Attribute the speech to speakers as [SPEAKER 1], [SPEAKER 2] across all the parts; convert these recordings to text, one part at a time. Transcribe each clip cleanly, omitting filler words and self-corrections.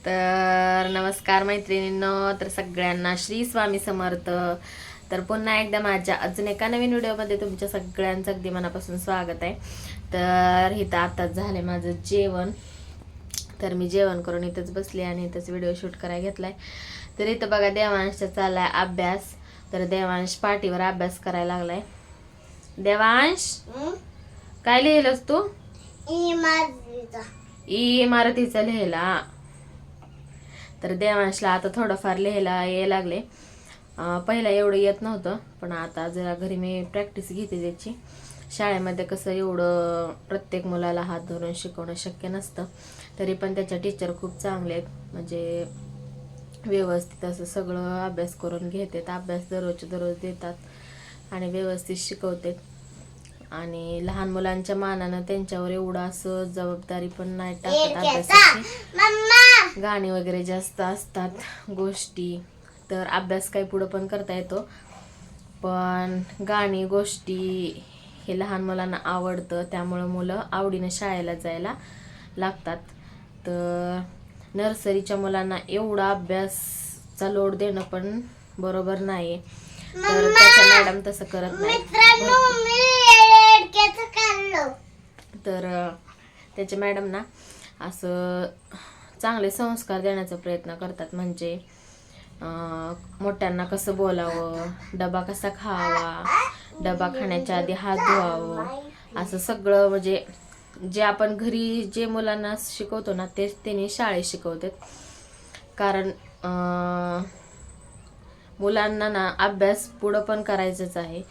[SPEAKER 1] तर नमस्कार मैत्रिणींनो, तर सगळ्यांना श्री स्वामी समर्थ. तर पुन्हा एकदा माझ्या अजून एका नवीन व्हिडिओमध्ये तुमच्या सगळ्यांचं अगदी मनापासून स्वागत आहे. तर इथं आताच झालंय माझं जेवण. तर मी जेवण करून इथंच बसले आणि इथंच व्हिडिओ शूट करायला घेतलाय. तर इथं बघा देवांशचा चाललाय अभ्यास. तर देवांश पाटीवर अभ्यास करायला लागलाय. देवांश काय लिहिलंस तू? इमारतीचा लिहिला. तर देवांशला आता थोडंफार लिहायला यायला लागले. पहिला एवढं येत नव्हतं, पण आता जरा घरी मी प्रॅक्टिस घेते त्याची. शाळेमध्ये कसं एवढं प्रत्येक मुलाला हात धरून शिकवणं शक्य नसतं. तरी पण त्याच्या टीचर खूप चांगले आहेत, म्हणजे व्यवस्थित असं सगळं अभ्यास करून घेतात. अभ्यास दररोजच्या दररोज देतात आणि व्यवस्थित शिकवतात. आणि लहान मुलांच्या मानानं त्यांच्यावर एवढं असं जबाबदारी पण नाही टाकत अभ्यासाची. गाणी वगैरे जास्त असतात गोष्टी. तर अभ्यास काही पुढं पण करता येतो, पण गाणी गोष्टी हे लहान मुलांना आवडतं, त्यामुळं मुलं आवडीनं शाळेला जायला लागतात. तर नर्सरीच्या मुलांना एवढा अभ्यासाचा लोड देणं पण बरोबर नाही. तर त्याच्या मॅडम तसं करत नाही. तर त्याच्या मॅडम ना असं चांगले संस्कार देण्याचा प्रयत्न करतात. म्हणजे मोठ्यांना कसं बोलावं, डबा कसा खावा, डबा खाण्याच्या आधी हात धुवावं, असं सगळं. म्हणजे जे आपण घरी जे मुलांना शिकवतो ना तेच त्यांनी शाळेत शिकवतात. कारण मुलांना ना अभ्यास पुढं पण करायचंच आहे.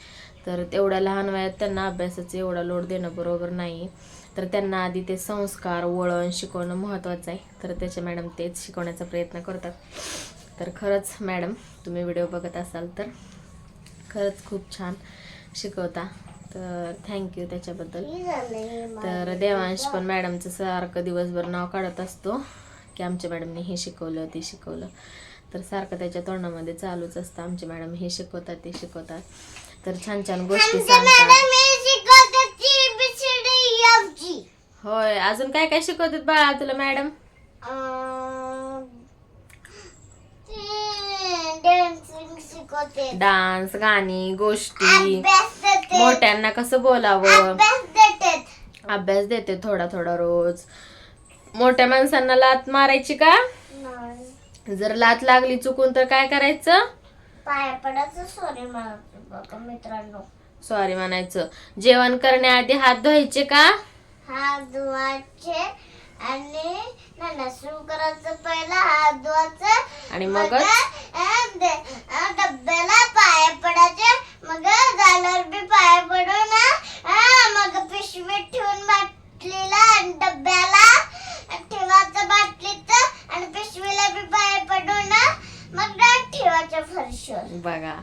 [SPEAKER 1] तर तेवढ्या लहान वयात त्यांना अभ्यासाचं एवढा लोड देणं बरोबर नाही. तर त्यांना आधी ते संस्कार वळण शिकवणं महत्त्वाचं आहे. तर त्याचे मॅडम तेच शिकवण्याचा प्रयत्न करतात. तर खरंच मॅडम, तुम्ही व्हिडिओ बघत असाल तर खरंच खूप छान शिकवता. तर थँक्यू त्याच्याबद्दल. तर देवांश पण मॅडमचं सारखं दिवसभर नाव काढत असतो की आमच्या मॅडमने हे शिकवलं ते शिकवलं. तर सारखं त्याच्या तोंडामध्ये चालूच असतं, आमच्या मॅडम हे शिकवतात ते शिकवतात. तर छान छान गोष्टी सांगतात. होय, अजून काय काय शिकवतात बाळा तुला मॅडम? डान्स, गाणी, गोष्टी, मोठ्यांना कसं बोलावं, अभ्यास देते थोडा थोडा रोज. मोठ्या माणसांना लात मारायची का? जर लात लागली चुकून तर काय करायचं? पाया पडायचं, सॉरी म्हणायचं मित्रांनो. सॉरी म्हणायचं. जेवण करण्याआधी हात धुवायचे का? हात धुवायचे आणि सुरू करायचं, पहिला हात धुवायचं आणि मग डब्याला पाया पडायचे. मग झाल्यावर बी पाया पडून मग पिशवीत ठेवून बाटलीला आणि डब्याला ठेवायचं बाटलीत आणि पिशवीला बी पाया पडून मग ठेवायचं फरशीवर. बघा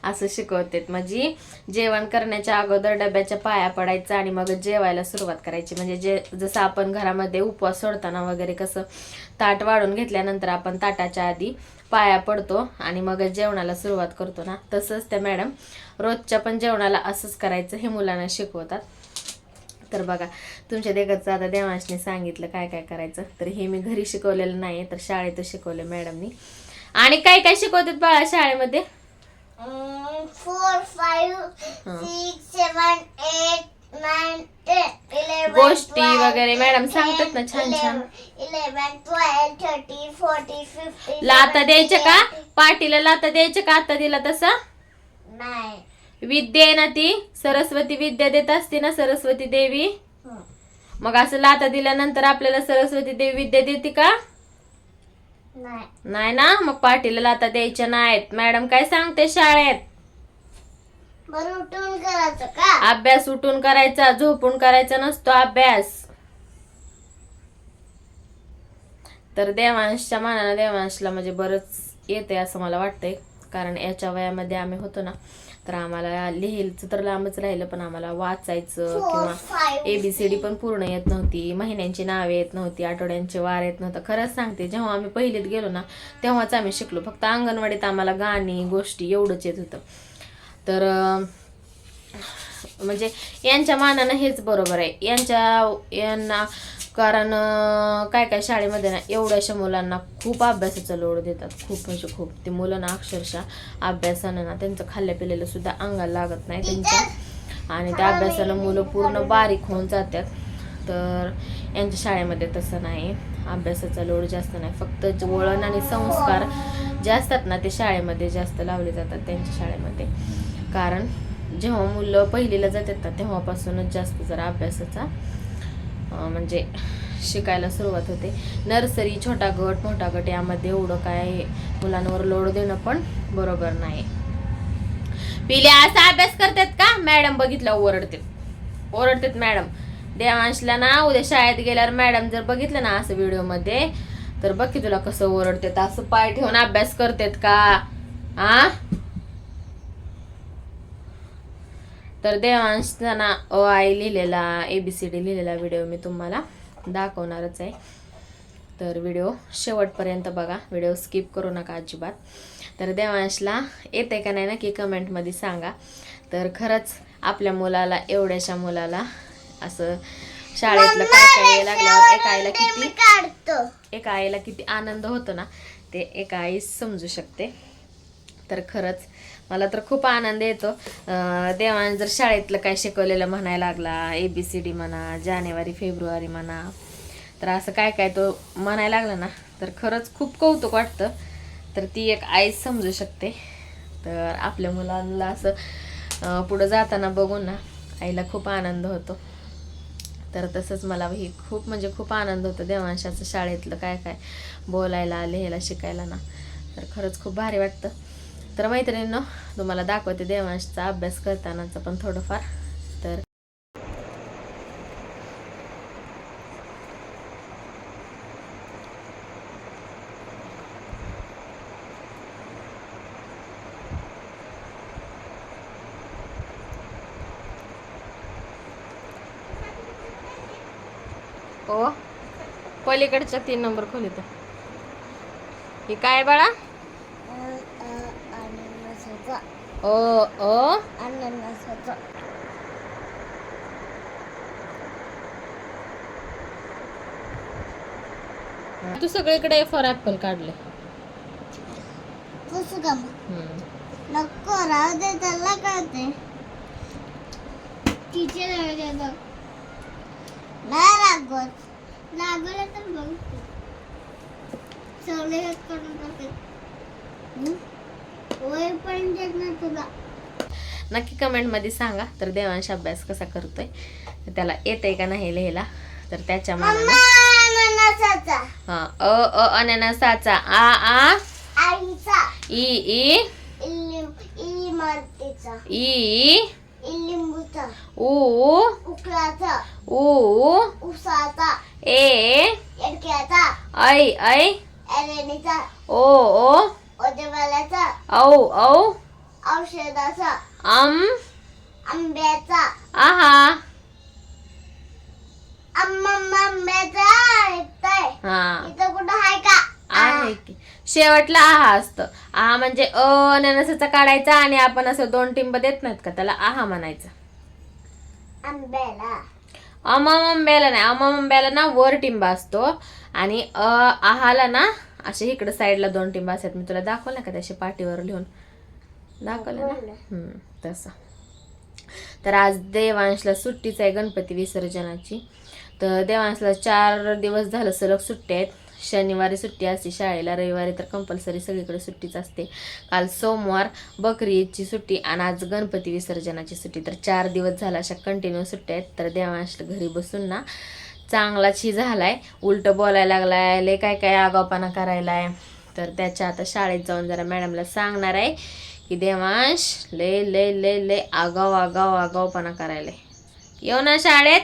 [SPEAKER 1] असं शिकवतात. म्हणजे जेवण करण्याच्या अगोदर डब्याच्या पाया पडायचं आणि मग जेवायला सुरुवात करायची. म्हणजे जसं आपण घरामध्ये उपवास सोडताना वगैरे कसं ताट वाढून घेतल्यानंतर आपण ताटाच्या आधी पाया पडतो आणि मग जेवणाला सुरुवात करतो ना, तसंच त्या मॅडम रोजच्या पण जेवणाला असंच करायचं हे मुलांना शिकवतात. तर बघा तुमच्या देखतचं आता देवांशने सांगितलं काय काय करायचं. तर हे मी घरी शिकवलेलं नाही, तर शाळेतच शिकवलं मॅडमनी. आणि काय काय शिकवतात बाळा शाळेमध्ये? 4, 5, 6, 7, 8, 9, 10, 11, गोष्टी वगैरे मॅडम सांगतात ना छान छान. 11, 12, 13, 14, 15. लाता द्यायच्या का पाटीला? लाता द्यायच्या का आता दिला तसा? नाही. विद्या आहे ना ती, सरस्वती विद्या देत असते ना सरस्वती देवी. मग असं लाता दिल्यानंतर आपल्याला सरस्वती देवी विद्या देते का? नाही ना. मग पाटीला लाता द्यायच्या नाहीत. मॅडम काय सांगते शाळेत? बरं उठून करायचं का? अभ्यास उठून करायचा, झोपून करायचा नसतो अभ्यास. तर देवांशच्या मानानं देवांशला म्हणजे बरंच येते असं मला वाटतंय. कारण याच्या वयामध्ये आम्ही होतो ना, तर आम्हाला लिहायचं तर लांबच राहिलं, पण आम्हाला वाचायचं किंवा ABCD पण पूर्ण येत नव्हती, महिन्यांची नावे येत नव्हती, आठवड्यांचे वार येत नव्हतं. खरंच सांगते, जेव्हा आम्ही पहिलीत गेलो ना तेव्हाच आम्ही शिकलो. फक्त अंगणवाडीत आम्हाला गाणी गोष्टी एवढंच येत होतं. तर म्हणजे यांच्या मानानं हेच बरोबर आहे. यांना
[SPEAKER 2] कारण काय काय शाळेमध्ये ना एवढ्याशा मुलांना खूप अभ्यासाचा लोड देतात, खूप म्हणजे खूप. ते मुलं ना अक्षरशः अभ्यासानं ना त्यांचं खाल्ल्या पिलेलं सुद्धा अंगाला लागत नाही त्यांच्या, आणि त्या अभ्यासानं मुलं पूर्ण बारीक होऊन जातात. तर यांच्या शाळेमध्ये तसं नाही, अभ्यासाचा लोड जास्त नाही, फक्त वळण आणि संस्कार जे असतात ना ते शाळेमध्ये जास्त लावले जातात त्यांच्या शाळेमध्ये. कारण जेव्हा मुलं पहिलीला जातात ना तेव्हापासूनच जास्त जरा अभ्यासाचा म्हणजे शिकायला सुरुवात होते. नर्सरी, छोटा गट, मोठा गट यामध्ये एवढं काय मुलांवर लोड देणं पण बरोबर नाही. पिले असा अभ्यास करतात का? मॅडम बघितलं ओरडतात मॅडम. देवांशला ना उद्या शाळेत गेल्यावर मॅडम जर बघितलं ना असं व्हिडिओमध्ये तर बघ की तुला कसं ओरडतात. असं पाय ठेवून अभ्यास करतात का? आ तर देवांशचा ना आई लिहिलेला, ABCD लिहिलेला व्हिडिओ मी तुम्हाला दाखवणारच आहे. तर व्हिडिओ शेवटपर्यंत बघा, व्हिडिओ स्किप करू नका अजिबात. तर देवांशला येते का नाही नक्की कमेंटमध्ये सांगा. तर खरंच आपल्या मुलाला, एवढ्याशा मुलाला असं शाळेतलं काय काय लागल्यावर एका आईला किती आनंद होतो ना ते एका आई समजू शकते. तर खरंच मला तर खूप आनंद येतो. देवाने जर शाळेतलं काय शिकवलेलं म्हणायला लागला, ABCD म्हणा, जानेवारी फेब्रुवारी म्हणा, तर असं काय काय तो म्हणायला लागला ना तर खरंच खूप कौतुक वाटतं. तर ती एक आई समजू शकते. तर आपल्या मुलांना असं पुढं जाताना बघून ना आईला खूप आनंद होतो. तर तसंच मला ही खूप म्हणजे खूप आनंद होतो देवांशाचं शाळेतलं काय काय बोलायला, लिहायला, शिकायला ना. तर खरंच खूप भारी वाटतं. तर मैत्रिणींनो तुम्हाला दाखवते देवांशचा अभ्यास करतानाचं पण थोडंफार. तर हो पलीकडच्या 3 नंबर खोलीत हे काय बाळा? तू सगळीकडे फॉर ऍपल काढले.
[SPEAKER 1] नको राहू दे, त्याला कळते. टीचर नाही लागत, लागलं तर बघ सगळे करून टाकेल. होय पण देत नाही तुला.
[SPEAKER 2] नक्की कमेंट मध्ये सांगा. तर देवांश अभ्यास कसा करतोय, त्याला येतंय का नाही लिहायला. तर त्याच्या मनानं अननसाचा आ
[SPEAKER 1] आईचा,
[SPEAKER 2] ई
[SPEAKER 1] इमारतीचा, लिंबूचा, उकळाचा, उसाचा, एडक्याचा,
[SPEAKER 2] ऐ
[SPEAKER 1] एरेनीचा, ओदेवाल्याचा, औषधाचा, आंब्याचा, आंब्याचा ऐकताय. इथं कुठं आहे का?
[SPEAKER 2] आहे की शेवटला आहा असतं. आहा म्हणजे अननसाचा काढायचा आणि आपण असं 2 टिंब देत नाहीत का त्याला आहा म्हणायचं.
[SPEAKER 1] आंब्याला
[SPEAKER 2] आंब्याला नाही, आंब्याला ना वर टिंबा असतो आणि आहाला ना असे इकडे साईडला 2 टिंबा असतात. मी तुला दाखवलं का त्याशी पाठीवर लिहून दाखवलं ना तसं. तर आज देवांशला सुट्टीच आहे गणपती विसर्जनाची. तर देवांशला 4 दिवस झालं सलग सुट्टी आहेत. शनिवारी सुट्टी असते शाळेला, रविवारी तर कंपल्सरी सगळीकडे सुट्टीच असते. काल सोमवार बकरी ईदची सुट्टी आणि आज गणपती विसर्जनाची सुट्टी. तर 4 दिवस झाला अशा कंटिन्यू सुट्ट्या आहेत. तर देवांशला घरी बसून ना चांगलाच ही झालाय, उलट बोलायला लागलाय, लय काय काय आगावपणा करायलाय. तर त्याच्या आता शाळेत जाऊन जरा मॅडमला सांगणार आहे की देवांश लय लय लय लय आगावपणा करायलाय. येऊ ना शाळेत?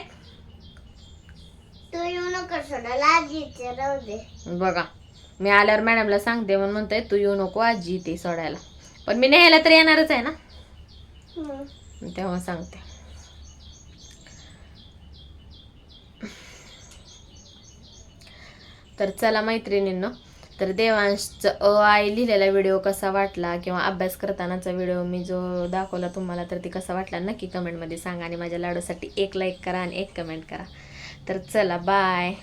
[SPEAKER 1] तू येऊ नको सोडायला, आजी राहू दे.
[SPEAKER 2] बघा मी आल्यावर मॅडमला सांगते म्हणून म्हणतोय तू येऊ नको, आजी ते सोडायला. पण मी न्यायला तर येणारच आहे ना, तेव्हा सांगते. तर चला मैत्रिणींनो, तर देवांशचं आई लिहिलेला व्हिडिओ कसा वाटला किंवा अभ्यास करतानाचा व्हिडिओ मी जो दाखवला तुम्हाला तर ते कसा वाटला नक्की कमेंटमध्ये सांगा. आणि माझ्या लाडूसाठी 1 लाईक करा आणि 1 कमेंट करा. तर चला बाय.